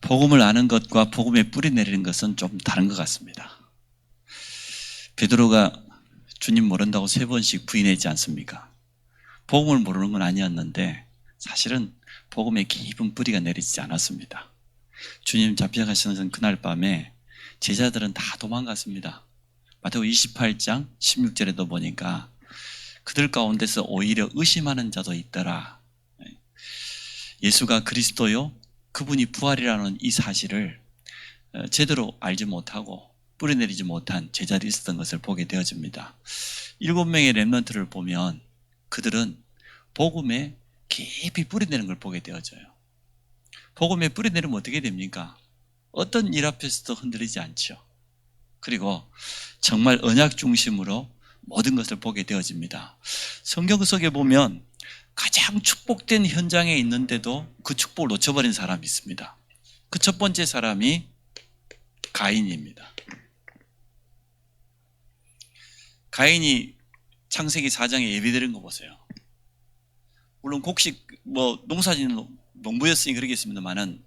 복음을 아는 것과 복음에 뿌리 내리는 것은 좀 다른 것 같습니다. 베드로가 주님 모른다고 3번씩 부인했지 않습니까? 복음을 모르는 건 아니었는데 사실은 복음에 깊은 뿌리가 내리지 않았습니다. 주님 잡혀가시는 그날 밤에 제자들은 다 도망갔습니다. 마태복음 28장 16절에도 보니까 그들 가운데서 오히려 의심하는 자도 있더라. 예수가 그리스도요, 그분이 부활이라는 이 사실을 제대로 알지 못하고 뿌리내리지 못한 제자들이 있었던 것을 보게 되어집니다. 7명의 렘넌트를 보면 그들은 복음에 깊이 뿌리내는 걸 보게 되어져요. 복음에 뿌리내리면 어떻게 됩니까? 어떤 일 앞에서도 흔들리지 않죠. 그리고 정말 언약 중심으로 모든 것을 보게 되어집니다. 성경 속에 보면 가장 축복된 현장에 있는데도 그 축복을 놓쳐버린 사람이 있습니다. 그 첫 번째 사람이 가인입니다. 가인이 창세기 4장에 예배드린 거 보세요. 물론 곡식 농사짓는 농부였으니 그러겠습니다만은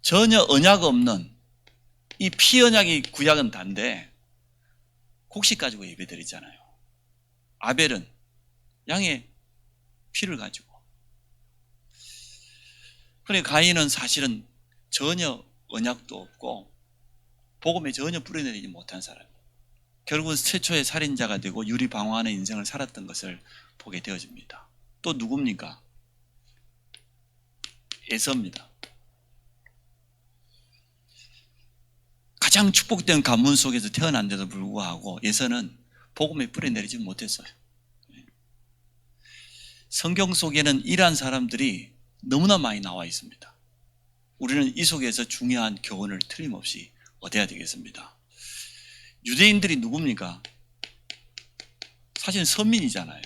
전혀 언약 없는 이 피언약이 구약은 단데 곡식 가지고 예배드리잖아요. 아벨은 양의 피를 가지고. 그러니까 가인은 사실은 전혀 언약도 없고 복음에 전혀 뿌리내리지 못한 사람이에요. 결국은 최초의 살인자가 되고 유리방황하는 인생을 살았던 것을 보게 되어집니다. 또 누굽니까? 에서입니다. 가장 축복된 가문 속에서 태어난데도 불구하고 에서는 복음에 뿌리내리지 못했어요. 성경 속에는 이러한 사람들이 너무나 많이 나와 있습니다. 우리는 이 속에서 중요한 교훈을 틀림없이 얻어야 되겠습니다. 유대인들이 누굽니까? 사실 선민이잖아요.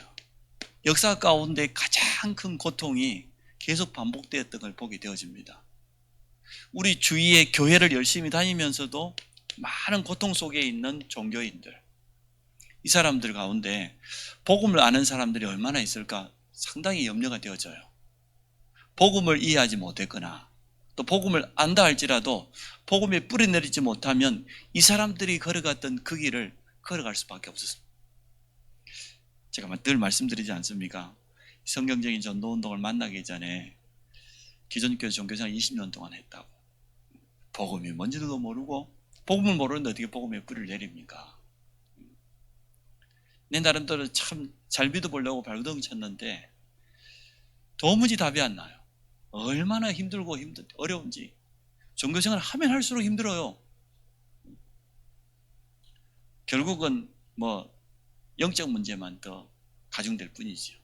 역사 가운데 가장 큰 고통이 계속 반복되었던 걸 보게 되어집니다. 우리 주위에 교회를 열심히 다니면서도 많은 고통 속에 있는 종교인들, 이 사람들 가운데 복음을 아는 사람들이 얼마나 있을까 상당히 염려가 되어져요. 복음을 이해하지 못했거나 또 복음을 안다 할지라도 복음에 뿌리내리지 못하면 이 사람들이 걸어갔던 그 길을 걸어갈 수밖에 없었습니다. 제가 늘 말씀드리지 않습니까? 성경적인 전도운동을 만나기 전에 기존교회 종교생활 20년 동안 했다고. 복음이 뭔지도 모르고 복음을 모르는데 어떻게 복음에 뿌리를 내립니까? 내 나름대로 참 잘 믿어보려고 발버둥 쳤는데 도무지 답이 안 나요. 얼마나 힘들고 어려운지. 종교생활을 하면 할수록 힘들어요. 결국은 영적 문제만 더 가중될 뿐이죠.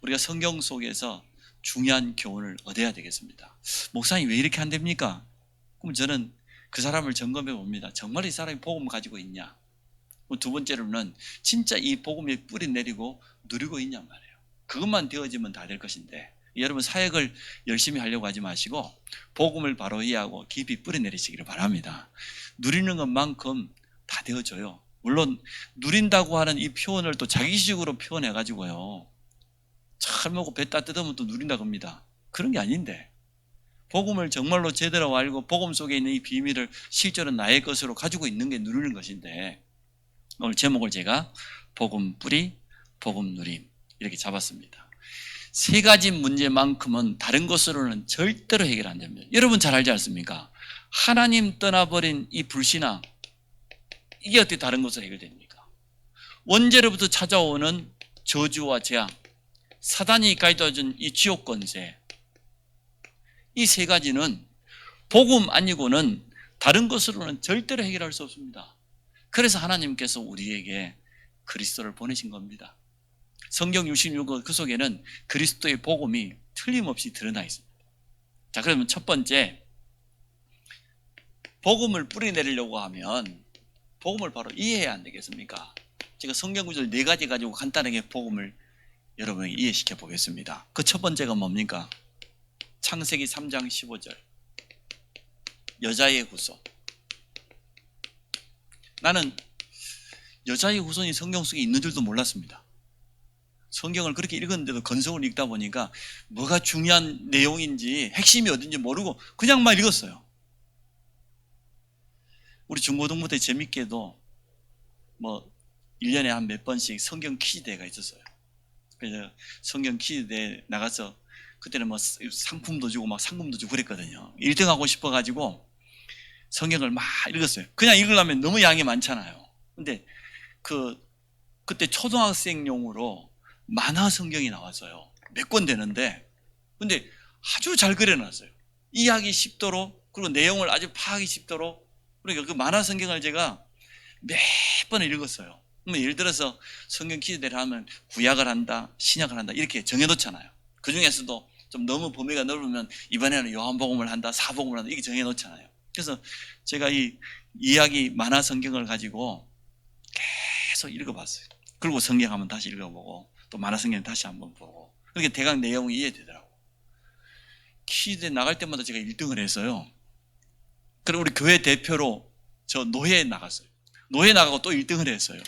우리가 성경 속에서 중요한 교훈을 얻어야 되겠습니다. 목사님 왜 이렇게 안 됩니까? 그럼 저는 그 사람을 점검해 봅니다. 정말 이 사람이 복음을 가지고 있냐? 두 번째로는 진짜 이 복음에 뿌리 내리고 누리고 있냐 말이에요. 그것만 되어지면 다 될 것인데 여러분 사역을 열심히 하려고 하지 마시고 복음을 바로 이해하고 깊이 뿌리 내리시기를 바랍니다. 누리는 것만큼 다 되어져요. 물론 누린다고 하는 이 표현을 또 자기식으로 표현해가지고요. 잘 먹고 배 따뜻하면 또 누린다고 합니다. 그런 게 아닌데 복음을 정말로 제대로 알고 복음 속에 있는 이 비밀을 실제로 나의 것으로 가지고 있는 게 누리는 것인데 오늘 제목을 제가 복음 뿌리, 복음 누림 이렇게 잡았습니다. 3가지 문제만큼은 다른 것으로는 절대로 해결 안 됩니다. 여러분 잘 알지 않습니까? 하나님 떠나버린 이 불신앙 이게 어떻게 다른 것으로 해결됩니까? 원죄로부터 찾아오는 저주와 재앙, 사단이 가져준 이 지옥 권세, 이 3가지는 복음 아니고는 다른 것으로는 절대로 해결할 수 없습니다. 그래서 하나님께서 우리에게 그리스도를 보내신 겁니다. 성경 66권 그 속에는 그리스도의 복음이 틀림없이 드러나 있습니다. 자, 그러면 첫 번째, 복음을 뿌리내리려고 하면 복음을 바로 이해해야 안 되겠습니까? 제가 성경 구절 4가지 가지고 간단하게 복음을 여러분에게 이해시켜 보겠습니다. 그 첫 번째가 뭡니까? 창세기 3장 15절 여자의 후손. 나는 여자의 후손이 성경 속에 있는 줄도 몰랐습니다. 성경을 그렇게 읽었는데도 건성을 읽다 보니까 뭐가 중요한 내용인지 핵심이 어딘지 모르고 그냥 막 읽었어요. 우리 중고등부 때 재밌게도 뭐 1년에 한 몇 번씩 성경 퀴즈 대회가 있었어요. 그래서 성경 퀴즈 대회 나가서 그때는 뭐 상품도 주고 막 상금도 주고 그랬거든요. 1등 하고 싶어가지고 성경을 막 읽었어요. 그냥 읽으려면 너무 양이 많잖아요. 근데 그때 초등학생용으로 만화 성경이 나왔어요. 몇 권 되는데, 근데 아주 잘 그려놨어요. 이해하기 쉽도록, 그리고 내용을 아주 파악하기 쉽도록. 그러니까 그 만화 성경을 제가 몇 번을 읽었어요. 그러면 예를 들어서 성경 퀴즈대를 하면 구약을 한다, 신약을 한다 이렇게 정해놓잖아요. 그 중에서도 좀 너무 범위가 넓으면 이번에는 요한복음을 한다, 사복음을 한다 이렇게 정해놓잖아요. 그래서 제가 이 이야기 만화 성경을 가지고 계속 읽어봤어요. 그리고 성경 한번 다시 읽어보고 또 만화 성경 다시 한번 보고 그렇게 대강 내용이 이해되더라고요. 퀴즈에 나갈 때마다 제가 1등을 했어요. 그리고 우리 교회 대표로 저 노회에 나갔어요. 노회 나가고 또 1등을 했어요.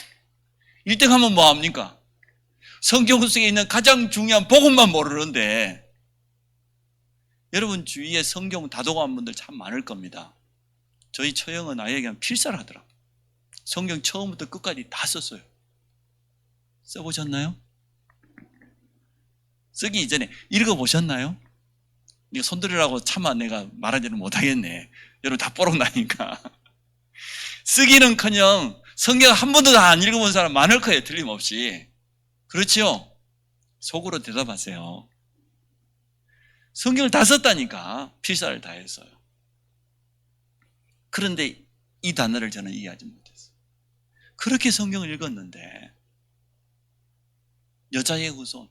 1등 하면 뭐합니까? 성경 속에 있는 가장 중요한 복음만 모르는데 여러분 주위에 성경 다독한 분들 참 많을 겁니다. 저희 처형은 아이에게 필사를 하더라고요. 성경 처음부터 끝까지 다 썼어요. 써보셨나요? 쓰기 이전에 읽어보셨나요? 이거 손들으라고 차마 내가 말하지는 못하겠네. 여러분 다 뽀록 나니까. 쓰기는커녕 성경 한 번도 다 안 읽어본 사람 많을 거예요. 틀림없이. 그렇지요? 속으로 대답하세요. 성경을 다 썼다니까. 필사를 다 했어요. 그런데 이 단어를 저는 이해하지 못했어요. 그렇게 성경을 읽었는데 여자의 후손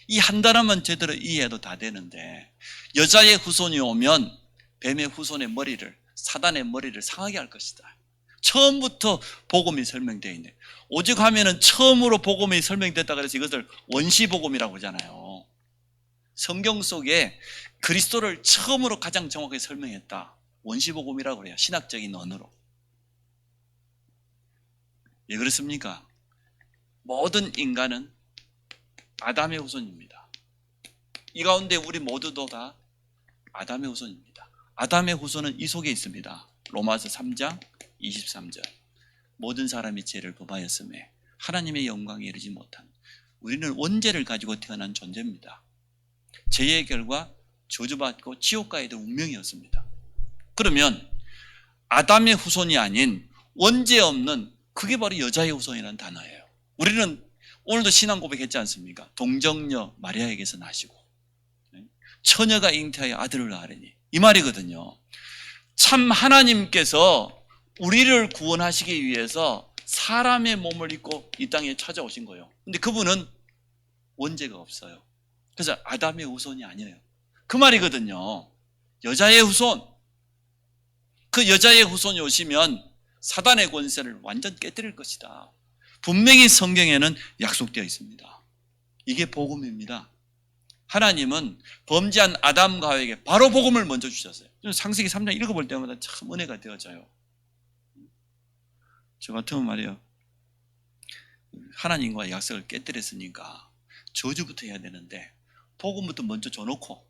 이 한 단어만 제대로 이해해도 다 되는데 여자의 후손이 오면 뱀의 후손의 머리를 사단의 머리를 상하게 할 것이다. 처음부터 복음이 설명되어 있네. 오직 하면은 처음으로 복음이 설명됐다 그래서 이것을 원시복음이라고 하잖아요. 성경 속에 그리스도를 처음으로 가장 정확하게 설명했다. 원시복음이라고 그래요. 신학적인 언어로. 왜 그렇습니까? 모든 인간은 아담의 후손입니다. 이 가운데 우리 모두도 다 아담의 후손입니다. 아담의 후손은 이 속에 있습니다. 로마서 3장 23절 모든 사람이 죄를 범하였음에 하나님의 영광에 이르지 못한 우리는 원죄를 가지고 태어난 존재입니다. 죄의 결과 저주받고 지옥 가야 될 운명이었습니다. 그러면 아담의 후손이 아닌 원죄 없는 그게 바로 여자의 후손이라는 단어예요. 우리는 오늘도 신앙 고백했지 않습니까? 동정녀 마리아에게서 나시고 처녀가 잉태하여 아들을 낳으리니 이 말이거든요. 참 하나님께서 우리를 구원하시기 위해서 사람의 몸을 입고 이 땅에 찾아오신 거예요. 근데 그분은 원죄가 없어요. 그래서 아담의 후손이 아니에요. 그 말이거든요. 여자의 후손. 그 여자의 후손이 오시면 사단의 권세를 완전 깨뜨릴 것이다. 분명히 성경에는 약속되어 있습니다. 이게 복음입니다. 하나님은 범죄한 아담과 하와에게 바로 복음을 먼저 주셨어요. 창세기 3장 읽어볼 때마다 참 은혜가 되어져요. 저 같으면 말이에요. 하나님과 약속을 깨뜨렸으니까 저주부터 해야 되는데 복음부터 먼저 줘놓고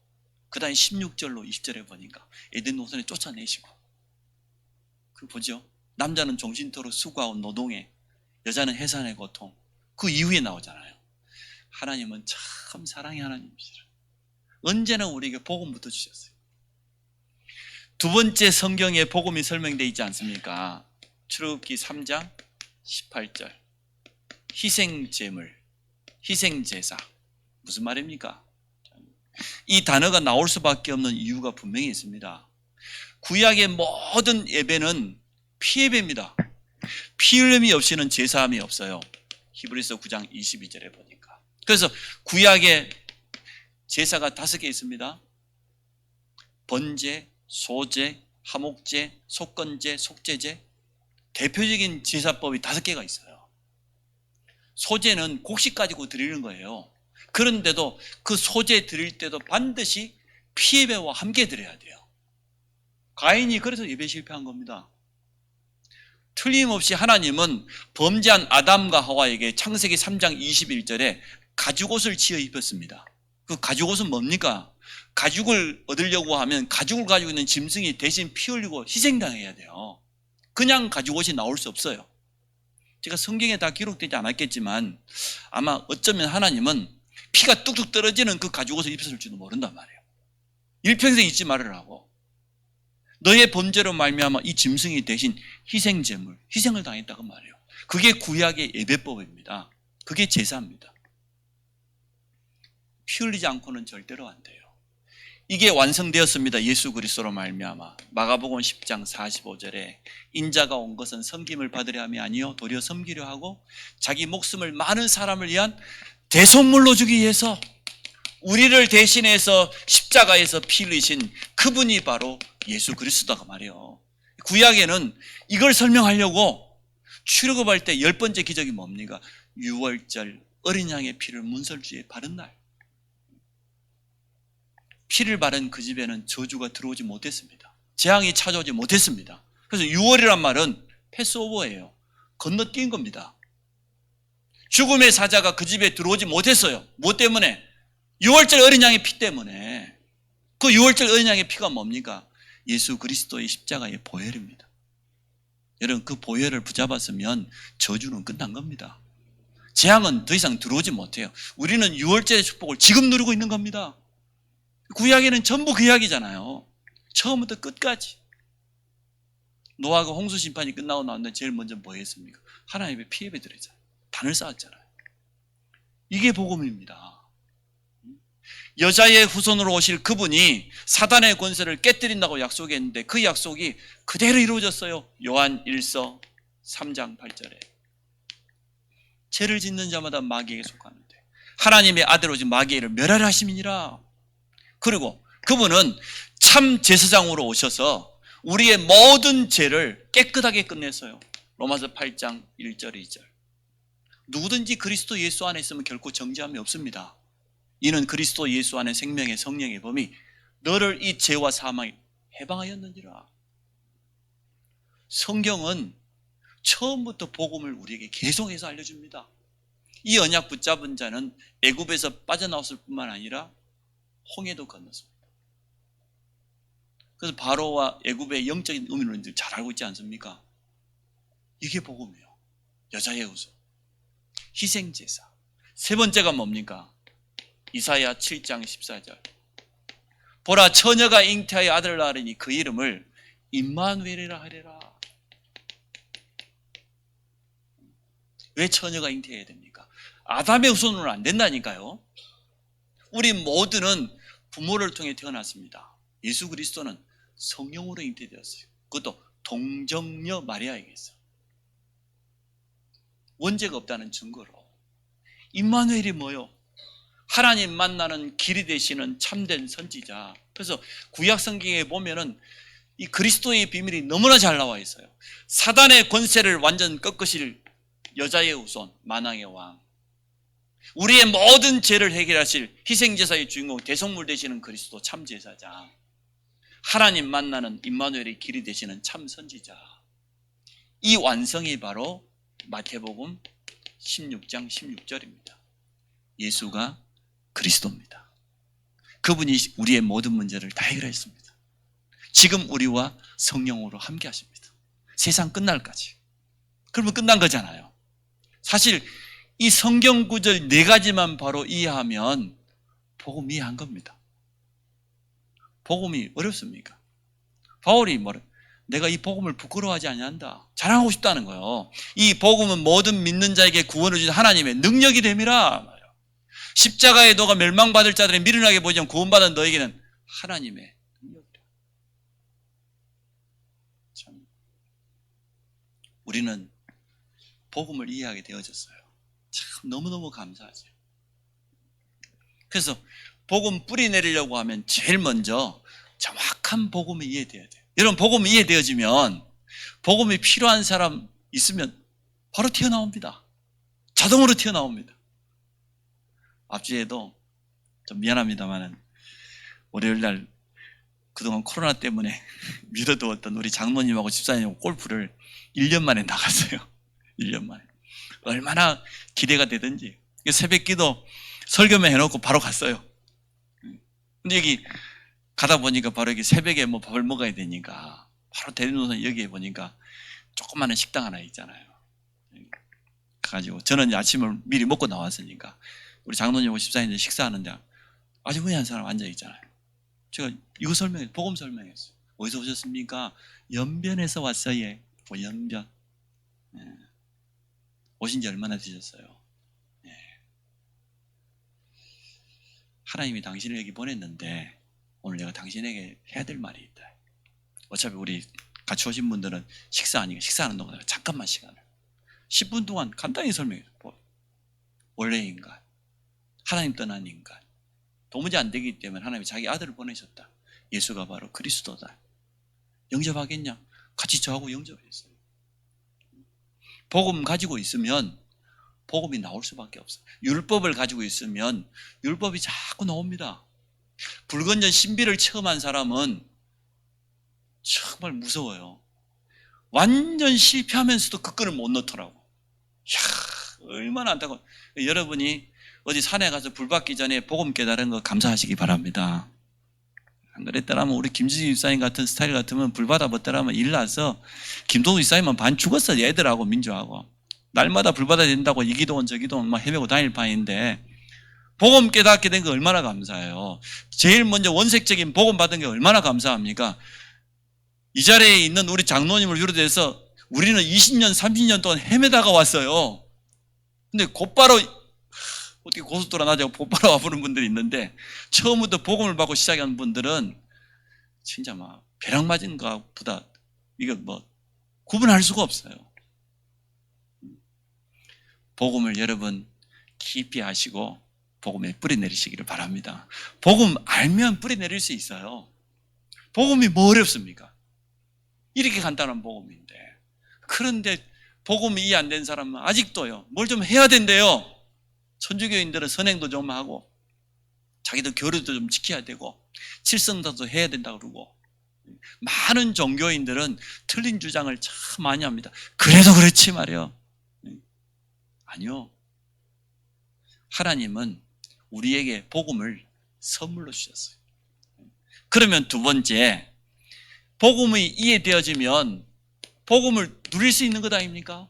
그 다음에 16절로 20절에 보니까 에덴 동산에 쫓아내시고 그 보죠. 남자는 종신토록 수고하고 노동해 여자는 해산의 고통 그 이후에 나오잖아요. 하나님은 참 사랑의 하나님이시라. 언제나 우리에게 복음부터 주셨어요. 두 번째 성경에 복음이 설명되어 있지 않습니까? 출애굽기 3장 18절 희생제물, 희생제사 무슨 말입니까? 이 단어가 나올 수밖에 없는 이유가 분명히 있습니다. 구약의 모든 예배는 피예배입니다. 피 흘림이 없이는 제사함이 없어요. 히브리서 9장 22절에 보니까. 그래서 구약의 제사가 5개 있습니다. 번제, 소제, 화목제, 속건제, 속죄제. 대표적인 제사법이 5개가 있어요. 소제는 곡식 가지고 드리는 거예요. 그런데도 그 소제 드릴 때도 반드시 피예배와 함께 드려야 돼요. 가인이 그래서 예배 실패한 겁니다. 틀림없이 하나님은 범죄한 아담과 하와에게 창세기 3장 21절에 가죽옷을 지어 입혔습니다. 그 가죽옷은 뭡니까? 가죽을 얻으려고 하면 가죽을 가지고 있는 짐승이 대신 피 흘리고 희생당해야 돼요. 그냥 가죽옷이 나올 수 없어요. 제가 성경에 다 기록되지 않았겠지만 아마 어쩌면 하나님은 피가 뚝뚝 떨어지는 그 가죽옷을 입혔을지도 모른단 말이에요. 일평생 잊지 말으라고. 너의 범죄로 말미암아 이 짐승이 대신 희생제물, 희생을 당했다고 말해요. 그게 구약의 예배법입니다. 그게 제사입니다. 피 흘리지 않고는 절대로 안 돼요. 이게 완성되었습니다. 예수 그리스도로 말미암아. 마가복음 10장 45절에 인자가 온 것은 섬김을 받으려 함이 아니요 도리어 섬기려 하고 자기 목숨을 많은 사람을 위한 대속물로 주기 위해서 우리를 대신해서 십자가에서 피 흘리신 그분이 바로 예수 그리스도가 말이에요. 구약에는 이걸 설명하려고 출애굽할 때 10번째 기적이 뭡니까? 유월절 어린 양의 피를 문설주에 바른 날. 피를 바른 그 집에는 저주가 들어오지 못했습니다. 재앙이 찾아오지 못했습니다. 그래서 6월이란 말은 패스오버예요. 건너뛴 겁니다. 죽음의 사자가 그 집에 들어오지 못했어요. 뭐 때문에? 6월절 어린 양의 피 때문에. 그 6월절 어린 양의 피가 뭡니까? 예수 그리스도의 십자가의 보혈입니다. 여러분 그 보혈을 붙잡았으면 저주는 끝난 겁니다. 재앙은 더 이상 들어오지 못해요. 우리는 6월절의 축복을 지금 누리고 있는 겁니다. 구약에는 전부 그 이야기잖아요. 처음부터 끝까지. 노아가 홍수 심판이 끝나고 나왔는데 제일 먼저 뭐 했습니까? 하나님의 피 예배 드리잖아요. 단을 쌓았잖아요. 이게 복음입니다. 여자의 후손으로 오실 그분이 사단의 권세를 깨뜨린다고 약속했는데 그 약속이 그대로 이루어졌어요. 요한 1서 3장 8절에 죄를 짓는 자마다 마귀에게 속하는데 하나님의 아들 오직 마귀를 멸하려 하심이니라. 그리고 그분은 참 제사장으로 오셔서 우리의 모든 죄를 깨끗하게 끝냈어요. 로마서 8장 1절 2절. 누구든지 그리스도 예수 안에 있으면 결코 정죄함이 없습니다. 이는 그리스도 예수 안에 생명의 성령의 범이 너를 이 죄와 사망에 해방하였느니라. 성경은 처음부터 복음을 우리에게 계속해서 알려줍니다. 이 언약 붙잡은 자는 애굽에서 빠져나왔을 뿐만 아니라 홍해도 건넜습니다. 그래서 바로와 애굽의 영적인 의미를 잘 알고 있지 않습니까? 이게 복음이에요. 여자의 후손, 희생제사. 세 번째가 뭡니까? 이사야 7장 14절. 보라 처녀가 잉태하여 아들을 낳으리니 그 이름을 임마누엘이라 하리라. 왜 처녀가 잉태해야 됩니까? 아담의 후손으로는 안 된다니까요. 우리 모두는 부모를 통해 태어났습니다. 예수 그리스도는 성령으로 잉태되었어요. 그것도 동정녀 마리아에게서. 원죄가 없다는 증거로. 임마누엘이 뭐요? 하나님 만나는 길이 되시는 참된 선지자. 그래서 구약 성경에 보면은 이 그리스도의 비밀이 너무나 잘 나와 있어요. 사단의 권세를 완전 꺾으실 여자의 후손, 만왕의 왕. 우리의 모든 죄를 해결하실 희생제사의 주인공, 대속물 되시는 그리스도 참제사장. 하나님 만나는 임마누엘의 길이 되시는 참 선지자. 이 완성이 바로 마태복음 16장 16절입니다. 예수가 그리스도입니다. 그분이 우리의 모든 문제를 다 해결했습니다. 지금 우리와 성령으로 함께 하십니다. 세상 끝날까지. 그러면 끝난 거잖아요. 사실 이 성경 구절 4가지만 바로 이해하면 복음 이해한 겁니다. 복음이 어렵습니까? 바울이 뭐래? 내가 이 복음을 부끄러워하지 아니한다. 자랑하고 싶다는 거예요. 이 복음은 모든 믿는 자에게 구원을 주신 하나님의 능력이 됨이라. 십자가에 너가 멸망받을 자들이 미련하게 보이지만 구원받은 너에게는 하나님의 능력이다. 참, 우리는 복음을 이해하게 되어졌어요. 참 너무너무 감사하죠. 그래서 복음 뿌리 내리려고 하면 제일 먼저 정확한 복음이 이해돼야 돼요. 여러분 복음이 이해되어지면 복음이 필요한 사람 있으면 바로 튀어나옵니다. 자동으로 튀어나옵니다. 앞주에도 좀 미안합니다만은 월요일 날 그동안 코로나 때문에 미뤄두었던 우리 장모님하고 집사님하고 골프를 1년 만에 나갔어요. 1년 만에. 얼마나 기대가 되든지. 새벽 기도 설교만 해놓고 바로 갔어요. 근데 여기 가다 보니까 바로 여기 새벽에 뭐 밥을 먹어야 되니까 바로 대림동산 여기에 보니까 조그마한 식당 하나 있잖아요. 가지고 저는 이제 아침을 미리 먹고 나왔으니까 우리 장로님하고 집사님들 식사하는데 아주머니 한 사람 앉아 있잖아요. 제가 이거 설명해, 복음 설명했어요. 어디서 오셨습니까? 연변에서 왔어요. 예. 연변. 예. 오신 지 얼마나 되셨어요? 예. 하나님이 당신을 여기 보냈는데 오늘 내가 당신에게 해야 될 말이 있다. 어차피 우리 같이 오신 분들은 식사하는 동안 잠깐만 시간을 10분 동안 간단히 설명해요. 원래 인간, 하나님 떠난 인간, 도무지 안 되기 때문에 하나님이 자기 아들을 보내셨다. 예수가 바로 그리스도다. 영접하겠냐? 같이 저하고 영접했어요. 복음 가지고 있으면 복음이 나올 수밖에 없어요. 율법을 가지고 있으면 율법이 자꾸 나옵니다. 불건전 신비를 체험한 사람은 정말 무서워요. 완전 실패하면서도 그 끈을 못 놓더라고. 이야, 얼마나 안타까워. 여러분이 어디 산에 가서 불 받기 전에 복음 깨달은 거 감사하시기 바랍니다. 안 그랬더라면 우리 김지수 집사님 같은 스타일 같으면 불 받아 봤더라면 일 나서 김동수 집사님은 반 죽었어. 애들하고 민주하고. 날마다 불 받아야 된다고 이 기도원 저 기도원 막 헤매고 다닐 판인데 복음 깨닫게 된 거 얼마나 감사해요. 제일 먼저 원색적인 복음 받은 게 얼마나 감사합니까? 이 자리에 있는 우리 장로님을 비롯해서 우리는 20년, 30년 동안 헤매다가 왔어요. 근데 곧바로 어떻게 고속도로 나자고 곧바로 와보는 분들이 있는데 처음부터 복음을 받고 시작한 분들은 진짜 막 벼락 맞은 것보다 이거 뭐 구분할 수가 없어요. 복음을 여러분 깊이 아시고 복음에 뿌리 내리시기를 바랍니다. 복음 알면 뿌리 내릴 수 있어요. 복음이 뭐 어렵습니까? 이렇게 간단한 복음인데. 그런데 복음이 이해 안 된 사람은 아직도요. 뭘 좀 해야 된대요. 천주교인들은 선행도 좀 하고 자기도 교류도 좀 지켜야 되고 칠성사도 해야 된다고 그러고 많은 종교인들은 틀린 주장을 참 많이 합니다. 그래도 그렇지 말이요. 아니요. 하나님은 우리에게 복음을 선물로 주셨어요. 그러면 두 번째, 복음이 이해되어지면 복음을 누릴 수 있는 것 아닙니까?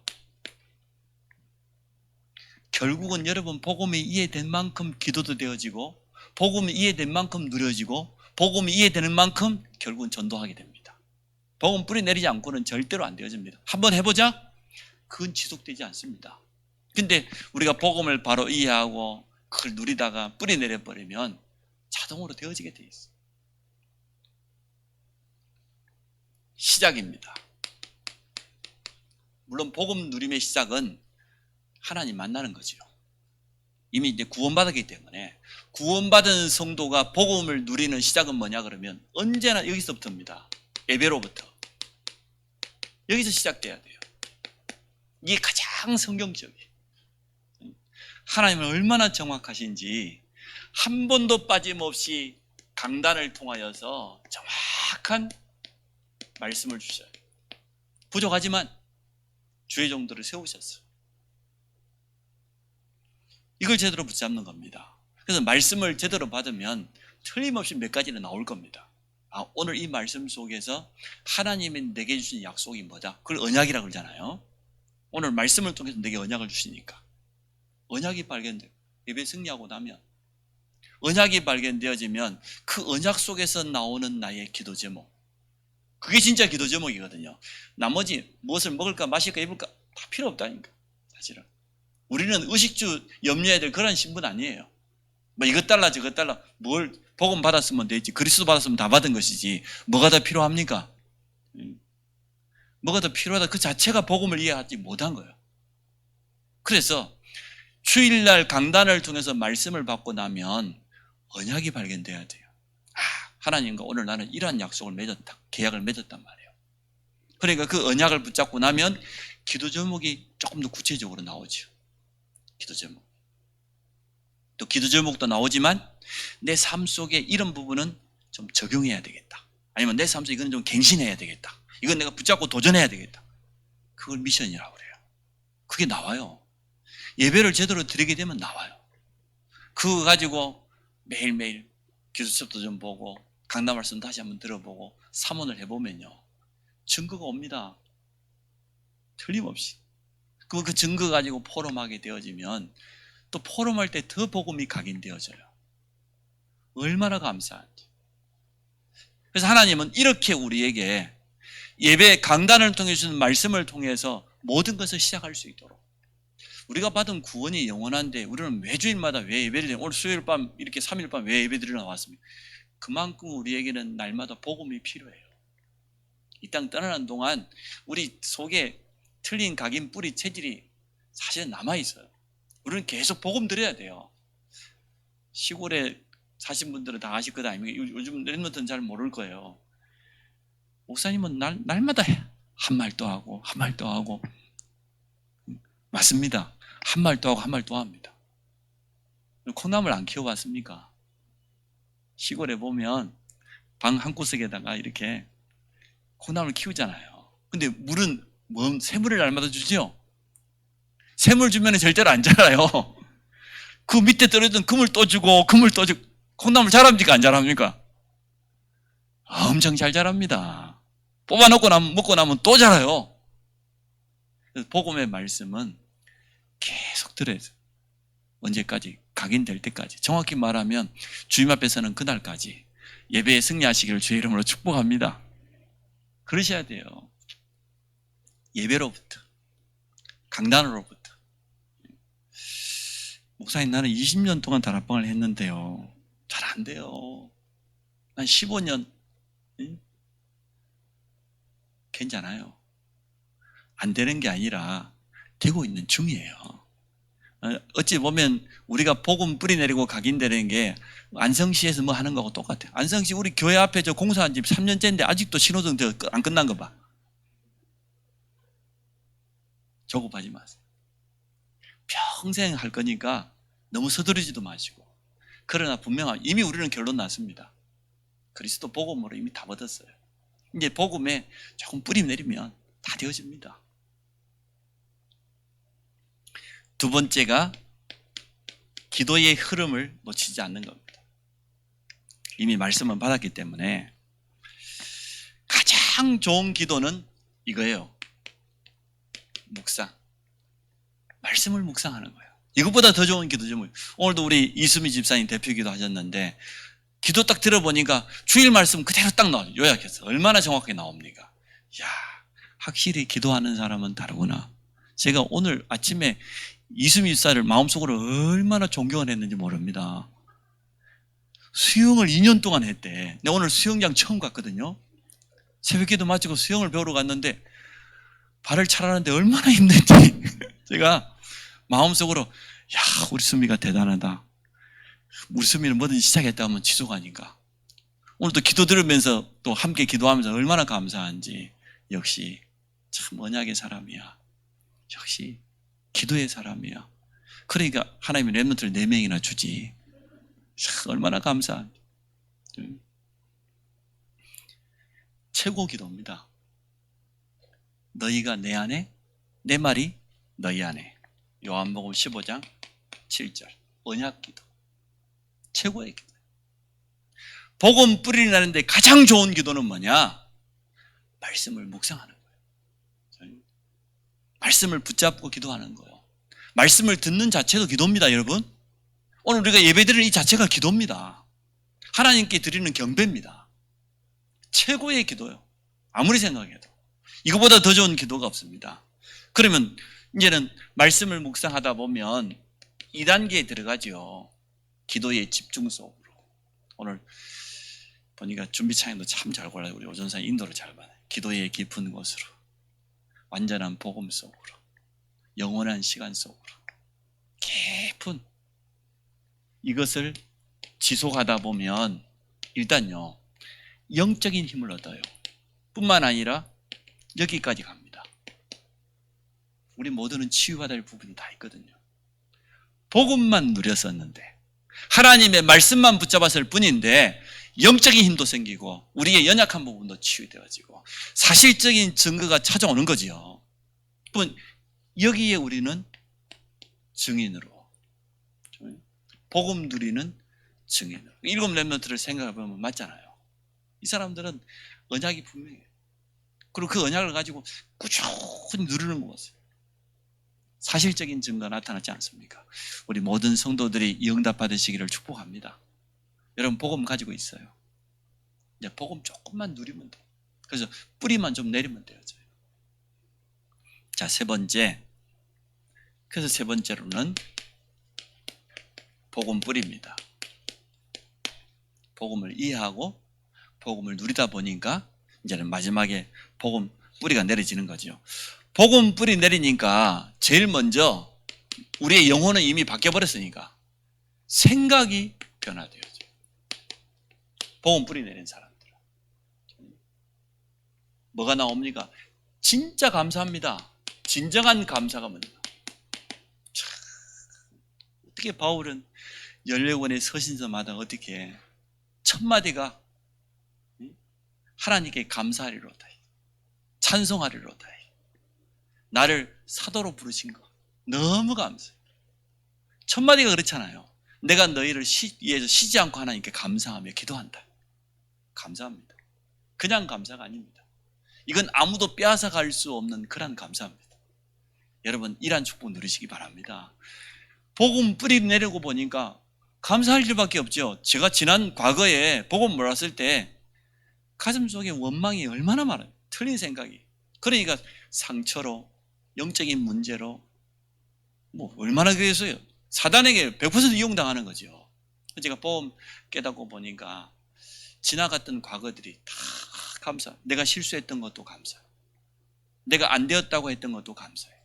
결국은 여러분 복음이 이해된 만큼 기도도 되어지고 복음이 이해된 만큼 누려지고 복음이 이해되는 만큼 결국은 전도하게 됩니다. 복음 뿌리 내리지 않고는 절대로 안 되어집니다. 한번 해보자? 그건 지속되지 않습니다. 근데 우리가 복음을 바로 이해하고 그걸 누리다가 뿌리 내려버리면 자동으로 되어지게 돼 있어요. 시작입니다. 물론 복음 누림의 시작은 하나님 만나는 거죠. 이미 이제 구원받았기 때문에 구원받은 성도가 복음을 누리는 시작은 뭐냐 그러면 언제나 여기서부터입니다. 예배로부터. 여기서 시작돼야 돼요. 이게 가장 성경적이에요. 하나님은 얼마나 정확하신지 한 번도 빠짐없이 강단을 통하여서 정확한 말씀을 주셔요. 부족하지만 주의 종들을 세우셨어요. 이걸 제대로 붙잡는 겁니다. 그래서 말씀을 제대로 받으면 틀림없이 몇 가지는 나올 겁니다. 아, 오늘 이 말씀 속에서 하나님이 내게 주신 약속이 뭐다? 그걸 언약이라고 그러잖아요. 오늘 말씀을 통해서 내게 언약을 주시니까 언약이 발견돼요. 예배 승리하고 나면 언약이 발견되어지면 그 언약 속에서 나오는 나의 기도 제목, 그게 진짜 기도 제목이거든요. 나머지 무엇을 먹을까 마실까 입을까 다 필요 없다니까. 사실은 우리는 의식주 염려해야 될 그런 신분 아니에요. 뭐 이것 달라 저것 달라 뭘 복음 받았으면 되지, 그리스도 받았으면 다 받은 것이지 뭐가 더 필요합니까? 뭐가 더 필요하다 그 자체가 복음을 이해하지 못한 거예요. 그래서 주일날 강단을 통해서 말씀을 받고 나면 언약이 발견돼야 돼요. 아, 하나님과 오늘 나는 이러한 약속을 맺었다, 계약을 맺었단 말이에요. 그러니까 그 언약을 붙잡고 나면 기도 제목이 조금 더 구체적으로 나오죠. 기도 제목. 또 기도 제목도 나오지만 내 삶 속에 이런 부분은 좀 적용해야 되겠다. 아니면 내 삶에서 이건 좀 갱신해야 되겠다. 이건 내가 붙잡고 도전해야 되겠다. 그걸 미션이라고 그래요. 그게 나와요. 예배를 제대로 드리게 되면 나와요. 그거 가지고 매일매일 기도 수업도 좀 보고 강단 말씀 다시 한번 들어보고 사문을 해보면요, 증거가 옵니다. 틀림없이. 그 증거 가지고 포럼하게 되어지면 또 포럼할 때 더 복음이 각인되어져요. 얼마나 감사한지. 그래서 하나님은 이렇게 우리에게 예배 강단을 통해 주는 말씀을 통해서 모든 것을 시작할 수 있도록, 우리가 받은 구원이 영원한데 우리는 매주일마다 왜 예배를 드리냐, 오늘 수요일 밤 이렇게 3일 밤 왜 예배 드리러 나왔습니까? 그만큼 우리에게는 날마다 복음이 필요해요. 이 땅 떠나는 동안 우리 속에 틀린 각인 뿌리 체질이 사실은 남아있어요. 우리는 계속 복음 드려야 돼요. 시골에 사신 분들은 다 아실 것 아닙니까? 요즘 랩런트는 잘 모를 거예요. 목사님은 날마다 한 말 또 하고 한 말 또 하고, 맞습니다. 한 말 또 하고 한 말 또 합니다. 콩나물 안 키워봤습니까? 시골에 보면 방 한 구석에다가 이렇게 콩나물 키우잖아요. 근데 물은 새물을 날마다 주죠? 새물 주면 절대로 안 자라요. 그 밑에 떨어진 그물 또 주고 그물 또 주고. 콩나물 자랍니까 안 자랍니까? 엄청 잘 자랍니다. 뽑아놓고 나면, 먹고 나면 또 자라요. 복음의 말씀은 계속 들어야 돼요. 언제까지? 각인될 때까지. 정확히 말하면 주님 앞에서는 그날까지 예배에 승리하시기를 주의 이름으로 축복합니다. 그러셔야 돼요. 예배로부터, 강단으로부터. 목사님, 나는 20년 동안 다락방을 했는데요, 잘 안 돼요. 한 15년 괜찮아요. 안 되는 게 아니라 되고 있는 중이에요. 어찌 보면 우리가 복음 뿌리내리고 각인되는 게 안성시에서 뭐 하는 거하고 똑같아요. 안성시 우리 교회 앞에 저 공사한 집 3년째인데 아직도 신호등 안 끝난 거 봐. 조급하지 마세요. 평생 할 거니까 너무 서두르지도 마시고. 그러나 분명한, 이미 우리는 결론 났습니다. 그리스도 복음으로 이미 다 얻었어요. 이제 복음에 조금 뿌리 내리면 다 되어집니다. 두 번째가 기도의 흐름을 놓치지 않는 겁니다. 이미 말씀은 받았기 때문에 가장 좋은 기도는 이거예요. 묵상. 말씀을 묵상하는 거예요. 이것보다 더 좋은 기도죠. 오늘도 우리 이수미 집사님 대표 기도 하셨는데 기도 딱 들어보니까 주일 말씀 그대로 딱 나와요. 요약해서 얼마나 정확하게 나옵니까? 야, 확실히 기도하는 사람은 다르구나. 제가 오늘 아침에 이수미 집사를 마음속으로 얼마나 존경을 했는지 모릅니다. 수영을 2년 동안 했대. 내가 오늘 수영장 처음 갔거든요. 새벽기도 마치고 수영을 배우러 갔는데 발을 차라는데 얼마나 힘든지 제가 마음속으로, 야, 우리 수미가 대단하다. 우리 수미는 뭐든지 시작했다 하면 지속하니까. 오늘도 기도 들으면서 또 함께 기도하면서 얼마나 감사한지. 역시 참 언약의 사람이야. 역시 기도의 사람이야. 그러니까 하나님이 렘넌트를 4명이나 주지. 참 얼마나 감사한지. 최고 기도입니다. 너희가 내 안에, 내 말이 너희 안에. 요한복음 15장 7절. 언약 기도. 최고의 기도. 복음 뿌리 나는데 가장 좋은 기도는 뭐냐? 말씀을 묵상하는 거예요. 말씀을 붙잡고 기도하는 거예요. 말씀을 듣는 자체도 기도입니다, 여러분. 오늘 우리가 예배드리는 이 자체가 기도입니다. 하나님께 드리는 경배입니다. 최고의 기도예요. 아무리 생각해도. 이거보다 더 좋은 기도가 없습니다. 그러면 이제는 말씀을 묵상하다 보면 2단계에 들어가죠. 기도의 집중 속으로. 오늘 보니까 준비창에도 참 잘 골라요. 우리 오전사 인도를 잘 받아요. 기도의 깊은 곳으로, 완전한 복음 속으로, 영원한 시간 속으로. 깊은 이것을 지속하다 보면 일단요, 영적인 힘을 얻어요. 뿐만 아니라 여기까지 갑니다. 우리 모두는 치유받아야 할 부분이 다 있거든요. 복음만 누렸었는데, 하나님의 말씀만 붙잡았을 뿐인데 영적인 힘도 생기고 우리의 연약한 부분도 치유되어지고 사실적인 증거가 찾아오는 거지요. 그럼 여기에 우리는 증인으로, 복음 누리는 증인으로, 일곱 렘넌트를 생각해보면 맞잖아요. 이 사람들은 언약이 분명해요. 그리고 그 언약을 가지고 꾸준히 누리는 것을 사실적인 증거가 나타나지 않습니까? 우리 모든 성도들이 이 응답 받으시기를 축복합니다. 여러분 복음 가지고 있어요. 이제 복음 조금만 누리면 돼요. 그래서 뿌리만 좀 내리면 돼요. 자, 세 번째. 그래서 세 번째로는 복음 뿌리입니다. 복음을 이해하고 복음을 누리다 보니까 이제는 마지막에 복음 뿌리가 내려지는 거죠. 복음 뿌리 내리니까 제일 먼저 우리의 영혼은 이미 바뀌어버렸으니까 생각이 변화되어져요. 복음 뿌리 내린 사람들. 뭐가 나옵니까? 진짜 감사합니다. 진정한 감사가 뭡니까? 어떻게 바울은 14권의 서신서마다 어떻게 첫 마디가 하나님께 감사하리로다, 찬송하리로다, 나를 사도로 부르신 거 너무 감사해요. 첫 마디가 그렇잖아요. 내가 너희를 위해서 쉬지 않고 하나님께 감사하며 기도한다. 감사합니다. 그냥 감사가 아닙니다. 이건 아무도 빼앗아 갈 수 없는 그런 감사입니다. 여러분 이러한 축복 누리시기 바랍니다. 복음 뿌리 내리고 보니까 감사할 일밖에 없죠. 제가 지난 과거에 복음 몰랐을 때 가슴속에 원망이 얼마나 많아요. 틀린 생각이. 그러니까 상처로, 영적인 문제로 뭐 얼마나 그랬어요. 사단에게 100% 이용당하는 거죠. 제가 복음 깨닫고 보니까 지나갔던 과거들이 다 감사. 내가 실수했던 것도 감사해요. 내가 안 되었다고 했던 것도 감사해요.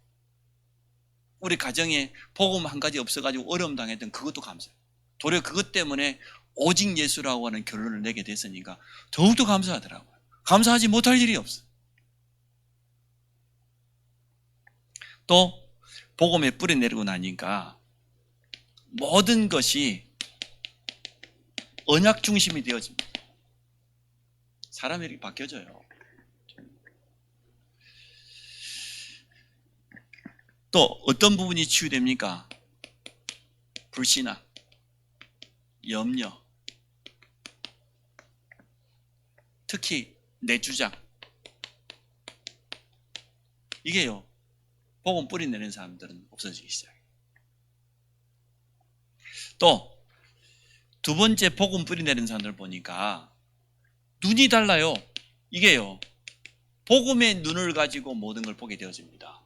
우리 가정에 복음 한 가지 없어가지고 어려움 당했던 그것도 감사해요. 도리어 그것 때문에 오직 예수라고 하는 결론을 내게 됐으니까 더욱더 감사하더라고요. 감사하지 못할 일이 없어요. 또 복음에 뿌리 내리고 나니까 모든 것이 언약 중심이 되어집니다. 사람이 이렇게 바뀌어져요. 또 어떤 부분이 치유됩니까? 불신앙, 염려, 특히 내 주장. 이게요, 복음 뿌리 내는 사람들은 없어지기 시작해요. 또 두 번째 복음 뿌리 내는 사람들 보니까 눈이 달라요. 이게요, 복음의 눈을 가지고 모든 걸 보게 되어집니다.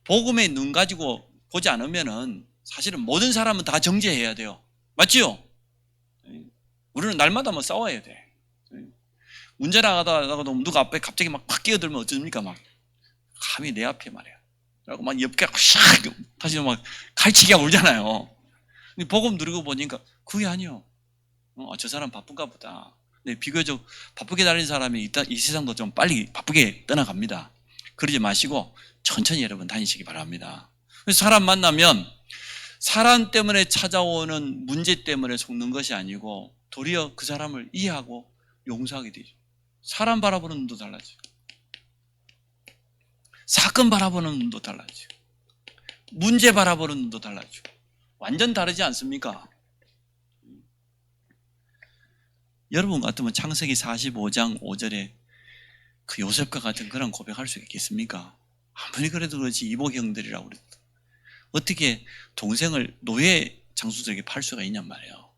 복음의 눈 가지고 보지 않으면은 사실은 모든 사람은 다 정죄해야 돼요. 맞지요? 우리는 날마다 뭐 싸워야 돼. 문제 나가다가도 누가 앞에 갑자기 막 팍 끼어들면 어쩌습니까? 막 감히 내 앞에 말이야. 그리고 막 옆에 샥 다시 막 칼치기가 울잖아요. 근데 복음 누리고 보니까 그게 아니요. 저 사람 바쁜가 보다. 근데 비교적 바쁘게 다니는 사람이 이 세상도 좀 빨리 바쁘게 떠나갑니다. 그러지 마시고 천천히 여러분 다니시기 바랍니다. 그래서 사람 만나면 사람 때문에 찾아오는 문제 때문에 속는 것이 아니고 도리어 그 사람을 이해하고 용서하게 되죠. 사람 바라보는 눈도 달라지고 사건 바라보는 눈도 달라지고 문제 바라보는 눈도 달라지고 완전 다르지 않습니까? 여러분 같으면 창세기 45장 5절에 그 요셉과 같은 그런 고백할 수 있겠습니까? 아무리 그래도 그렇지 이복 형들이라고 그랬다. 어떻게 동생을 노예 장수들에게 팔 수가 있냔 말이에요.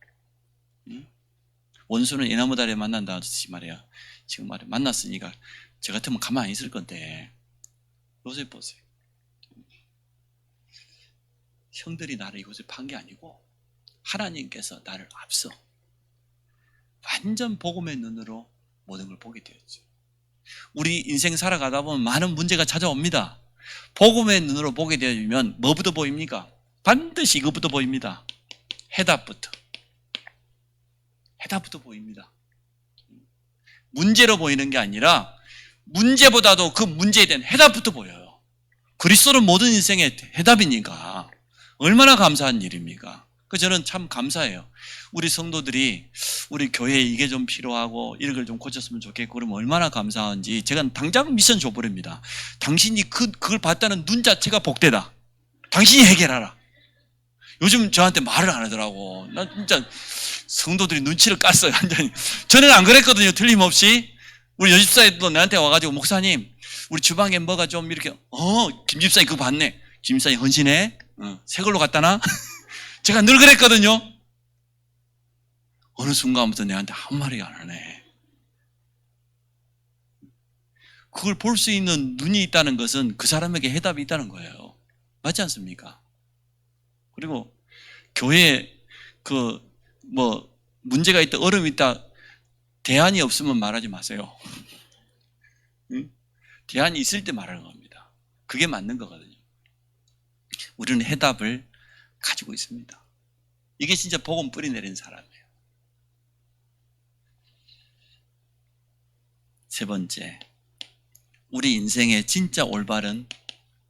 원수는 애나무다리에 만난다 하듯이 말이야. 지금 말이야. 만났으니까 저 같으면 가만히 안 있을 건데 요셉 보세요. 형들이 나를 이곳에 판 게 아니고 하나님께서 나를 앞서 완전 복음의 눈으로 모든 걸 보게 되었죠. 우리 인생 살아가다 보면 많은 문제가 찾아옵니다. 복음의 눈으로 보게 되면 뭐부터 보입니까? 반드시 이것부터 보입니다. 해답부터 보입니다. 문제로 보이는 게 아니라 문제보다도 그 문제에 대한 해답부터 보여요. 그리스도는 모든 인생의 해답이니까 얼마나 감사한 일입니까? 그 저는 참 감사해요. 우리 성도들이 우리 교회에 이게 좀 필요하고 이런 걸 좀 고쳤으면 좋겠고 그러면 얼마나 감사한지 제가 당장 미션 줘버립니다. 당신이 그걸 봤다는 눈 자체가 복되다. 당신이 해결하라. 요즘 저한테 말을 안 하더라고. 난 진짜 성도들이 눈치를 깠어요. 완전히. 전에는 안 그랬거든요. 틀림없이. 우리 여집사님도 나한테 와가지고 목사님 우리 주방에 뭐가 좀 이렇게 김 집사님 그거 봤네. 김 집사님 헌신해. 새 걸로 갖다나. 제가 늘 그랬거든요. 어느 순간부터 내한테 한 마리가 안 하네. 그걸 볼 수 있는 눈이 있다는 것은 그 사람에게 해답이 있다는 거예요. 맞지 않습니까? 그리고 교회에 문제가 있다, 어려움이 있다, 대안이 없으면 말하지 마세요. 응? 대안이 있을 때 말하는 겁니다. 그게 맞는 거거든요. 우리는 해답을 가지고 있습니다. 이게 진짜 복음 뿌리 내린 사람이에요. 세 번째, 우리 인생의 진짜 올바른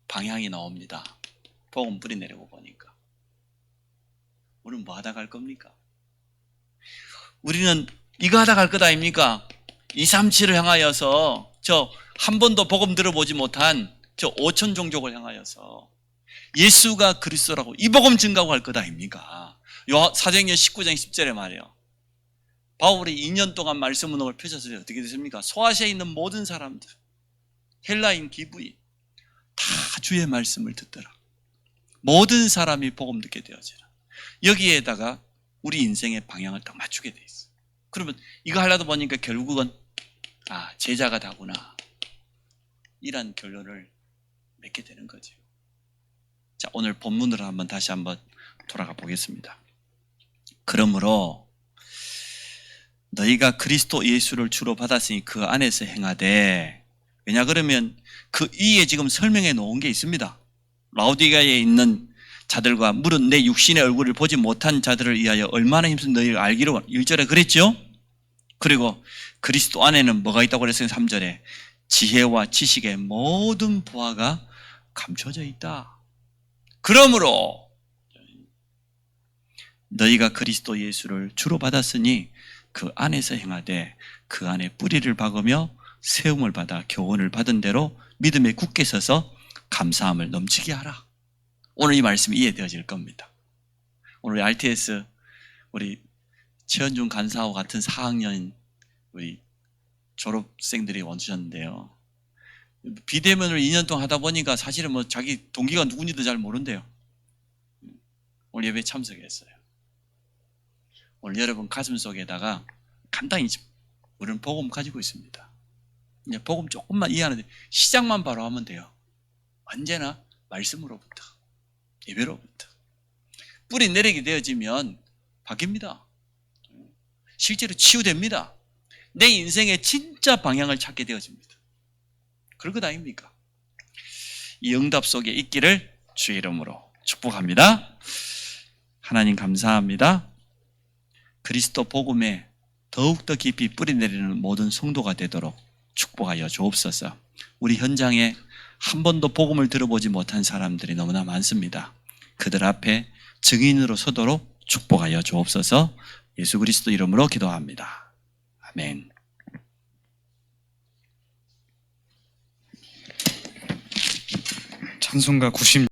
방향이 나옵니다. 복음 뿌리 내리고 보니까. 우리는 뭐 하다 갈 겁니까? 우리는 이거 하다 갈 것 아닙니까? 237을 향하여서 저 한 번도 복음 들어보지 못한 저 5천 종족을 향하여서 예수가 그리스도라고 이 복음 증가하고 갈 것 아닙니까? 사도행전 19장 10절에 말이에요. 바울이 2년 동안 말씀 운동을 펼쳤을 때 어떻게 됐습니까? 소아시아에 있는 모든 사람들, 헬라인, 기브인 다 주의 말씀을 듣더라. 모든 사람이 복음 듣게 되어지라. 여기에다가 우리 인생의 방향을 딱 맞추게 돼 있어. 그러면 이거 하려다 보니까 결국은 제자가 다구나 이런 결론을 맺게 되는 거죠. 자, 오늘 본문으로 다시 한번 돌아가 보겠습니다. 그러므로 너희가 그리스도 예수를 주로 받았으니 그 안에서 행하되, 왜냐 그러면 그 이에 지금 설명해 놓은 게 있습니다. 라오디게아에 있는 자들과 물은 내 육신의 얼굴을 보지 못한 자들을 위하여 얼마나 힘쓴 너희를 알기로 1절에 그랬죠. 그리고 그리스도 안에는 뭐가 있다고 그랬어요? 3절에 지혜와 지식의 모든 보화가 감춰져 있다. 그러므로 너희가 그리스도 예수를 주로 받았으니 그 안에서 행하되 그 안에 뿌리를 박으며 세움을 받아 교훈을 받은 대로 믿음에 굳게 서서 감사함을 넘치게 하라. 오늘 이 말씀이 이해되어질 겁니다. 오늘 RTS 우리 최현중 간사하고 같은 4학년 우리 졸업생들이 와주셨는데요. 비대면을 2년 동안 하다 보니까 사실은 자기 동기가 누군지도 잘 모른대요. 오늘 예배에 참석했어요. 오늘 여러분 가슴 속에다가 간단히 우리는 복음 가지고 있습니다. 이제 복음 조금만 이해하는데 시작만 바로 하면 돼요. 언제나 말씀으로부터, 예배로부터. 뿌리 내리게 되어지면 바뀝니다. 실제로 치유됩니다. 내 인생의 진짜 방향을 찾게 되어집니다. 그럴 것 아닙니까? 이 응답 속에 있기를 주의 이름으로 축복합니다. 하나님 감사합니다. 그리스도 복음에 더욱더 깊이 뿌리 내리는 모든 성도가 되도록 축복하여 주옵소서. 우리 현장에 한 번도 복음을 들어보지 못한 사람들이 너무나 많습니다. 그들 앞에 증인으로 서도록 축복하여 주옵소서. 예수 그리스도 이름으로 기도합니다. 아멘. 찬송가 90